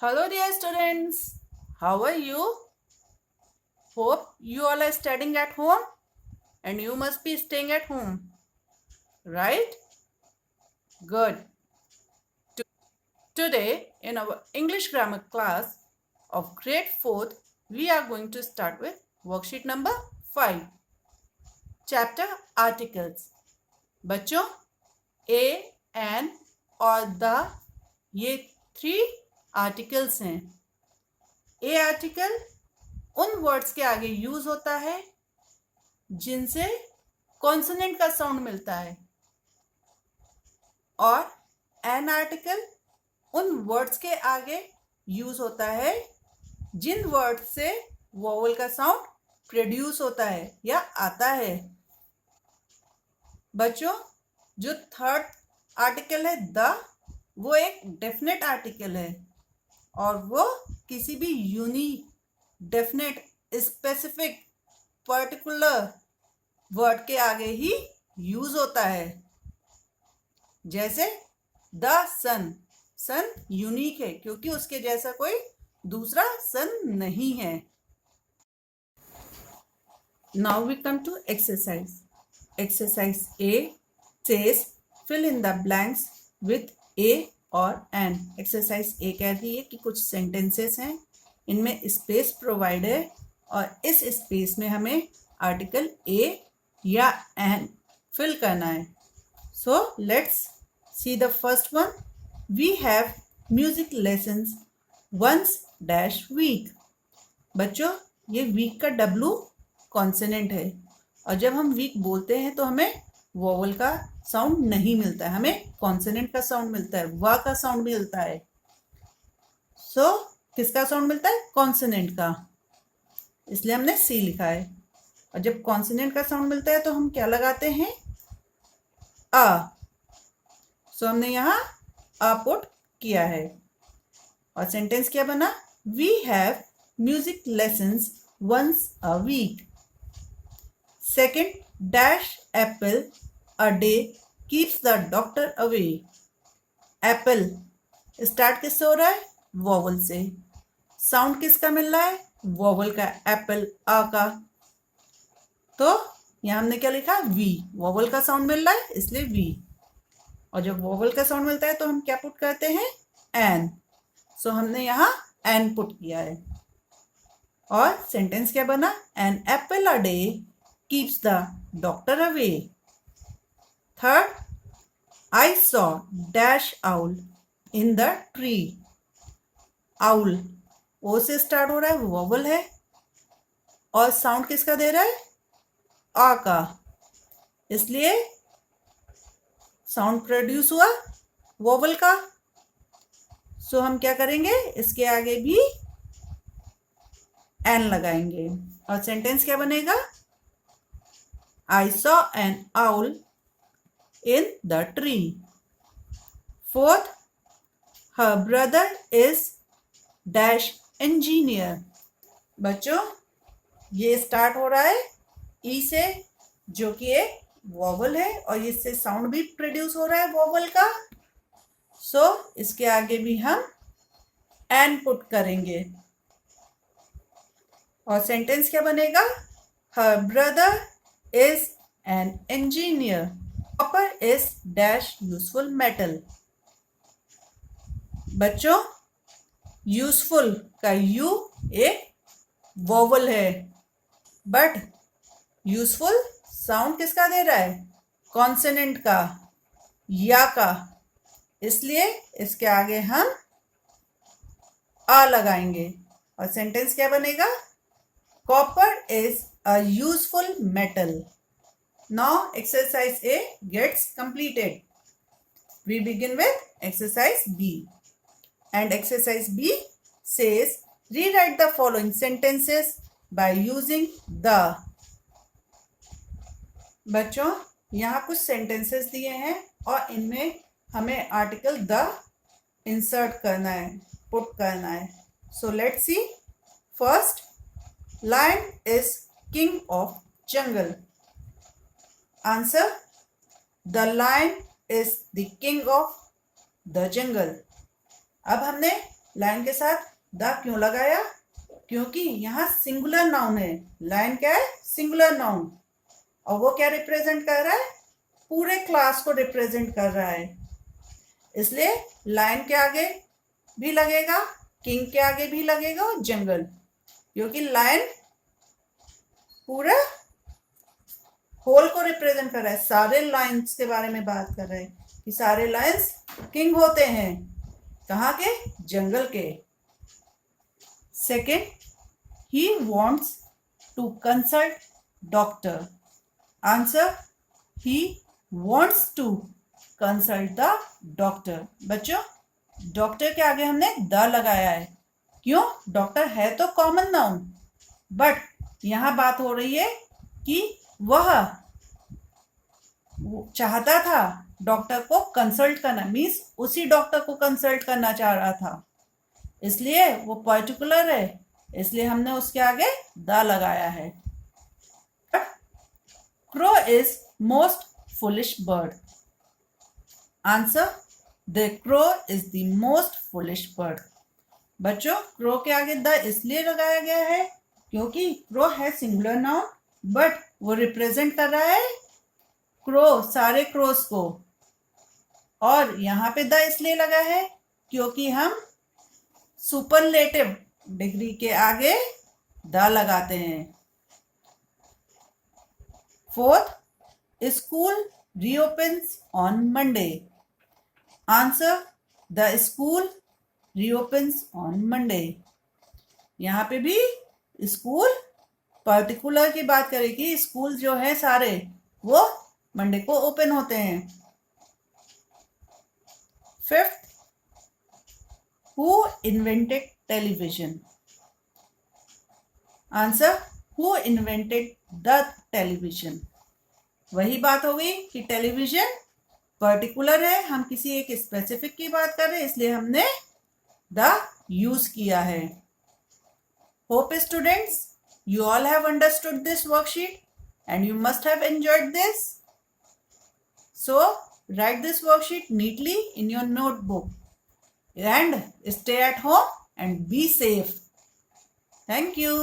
Hello, dear students. How are you? Hope you all are studying at home and you must be staying at home, right? Good. Today, in our English grammar class of grade 4th, we are going to start with worksheet number 5, chapter articles. बच्चों, ए, N और the ये 3 articles हैं. ए article उन words के आगे use होता है जिनसे कॉन्सोनेंट का साउंड मिलता है और एन आर्टिकल उन वर्ड्स के आगे यूज होता है जिन वर्ड से वोवल का साउंड प्रोड्यूस होता है या आता है. बच्चों, जो थर्ड आर्टिकल है द, वो एक डेफिनेट आर्टिकल है और वो किसी भी unique, definite, specific, particular word के आगे ही यूज होता है. जैसे द सन, सन यूनिक है क्योंकि उसके जैसा कोई दूसरा सन नहीं है. Now we come to exercise. Exercise A says fill in the blanks with a और एन. एक्सरसाइज ए कह रही है कि कुछ सेंटेंसेस हैं, इनमें स्पेस प्रोवाइड है और इस स्पेस में हमें आर्टिकल ए या एन फिल करना है. So let's see the first one. We have music lessons once dash week. बच्चों, ये वीक का डब्लू कॉन्सोनेंट है और जब हम वीक बोलते हैं तो हमें वोवल का साउंड नहीं मिलता है, हमें कॉन्सोनेंट का साउंड मिलता है, वा का साउंड मिलता है. सो किसका साउंड मिलता है? कॉन्सोनेंट का. इसलिए हमने सी लिखा है. और जब कॉन्सोनेंट का साउंड मिलता है तो हम क्या लगाते हैं? आ. सो हमने यहाँ आ पुट किया है और सेंटेंस क्या बना? We have music lessons once a week. Second, dash apple a day keeps the doctor away. Apple start किससे हो रहा है? वोवल से. साउंड किसका मिल रहा है? वोवल का, एप्पल, आ का. तो यहां हमने क्या लिखा? वी. वोवल का साउंड मिल रहा है इसलिए वी. और जब वोवल का साउंड मिलता है तो हम क्या पुट करते हैं? एन. सो हमने यहाँ एन पुट किया है और सेंटेंस क्या बना? An apple a day keeps the doctor away. Third, I saw dash owl in the tree. Owl O से स्टार्ट हो रहा है, वोवल है और साउंड किसका दे रहा है? आ का. इसलिए साउंड प्रोड्यूस हुआ वोवल का. सो हम क्या करेंगे? इसके आगे भी एन लगाएंगे और सेंटेंस क्या बनेगा? I saw an owl in the tree. Fourth, her brother is dash engineer. बच्चों, ये स्टार्ट हो रहा है ई से, जो कि एक वोवल है और इससे साउंड भी प्रोड्यूस हो रहा है वोवल का. सो इसके आगे भी हम एन पुट करेंगे और सेंटेंस क्या बनेगा? Her brother is an engineer. Copper is dash useful metal. बच्चों, यूजफुल का यू एक वोवल है बट यूजफुल साउंड किसका दे रहा है? कॉन्सोनेंट का, या का. इसलिए इसके आगे हम आ लगाएंगे और सेंटेंस क्या बनेगा? Copper is a useful metal. Now exercise A gets completed. We begin with exercise B. And exercise B says rewrite the following sentences by using the. बच्चों, यहाँ कुछ सेंटेंसेस दिए हैं और इनमें हमें आर्टिकल द इंसर्ट करना है, पुट करना है. So let's see. First, lion is king of jungle. Answer, the lion is the king of the jungle. अब हमने लायन के साथ द क्यों लगाया? क्योंकि यहाँ सिंगुलर नाउन है। लायन क्या है? Singular noun. और वो क्या रिप्रेजेंट कर रहा है? पूरे क्लास को रिप्रेजेंट कर रहा है। इसलिए लायन के आगे भी लगेगा, किंग के आगे भी लगेगा और जंगल, क्योंकि लायन पूरा होल को रिप्रेजेंट कर रहा है। सारे लायंस के बारे में बात कर रहे हैं कि सारे लायंस किंग होते हैं। कहाँ के? जंगल के। Second, he wants to consult doctor. Answer, he wants to consult the doctor. बच्चों, डॉक्टर के आगे हमने द लगाया है। क्यों? डॉक्टर है तो कॉमन नाउन, बट यहां बात हो रही है कि वह चाहता था डॉक्टर को कंसल्ट करना, मीन्स उसी डॉक्टर को कंसल्ट करना चाह रहा था, इसलिए वो पर्टिकुलर है, इसलिए हमने उसके आगे द लगाया है। Crow is most foolish bird. Answer, the crow is the most foolish bird. बच्चों, क्रो के आगे द इसलिए लगाया गया है क्योंकि क्रो है सिंगुलर नाउन, बट वो रिप्रेजेंट कर रहा है क्रो, सारे क्रोस को। और यहाँ पे द इसलिए लगा है क्योंकि हम सुपरलेटिव डिग्री के आगे द लगाते हैं। Fourth, school reopens on Monday. Answer, the school reopens on Monday. यहाँ पे भी स्कूल पर्टिकुलर की बात करेगी। स्कूल जो है सारे वो मंडे को ओपन होते हैं। Fifth, who invented television? Answer, who invented the television? वही बात हो गई कि टेलीविजन पर्टिकुलर है, हम किसी एक स्पेसिफिक की बात कर रहे हैं, इसलिए हमने द यूज किया है। Hope students, you all have understood this worksheet and you must have enjoyed this. So write this worksheet neatly in your notebook and stay at home and be safe. Thank you.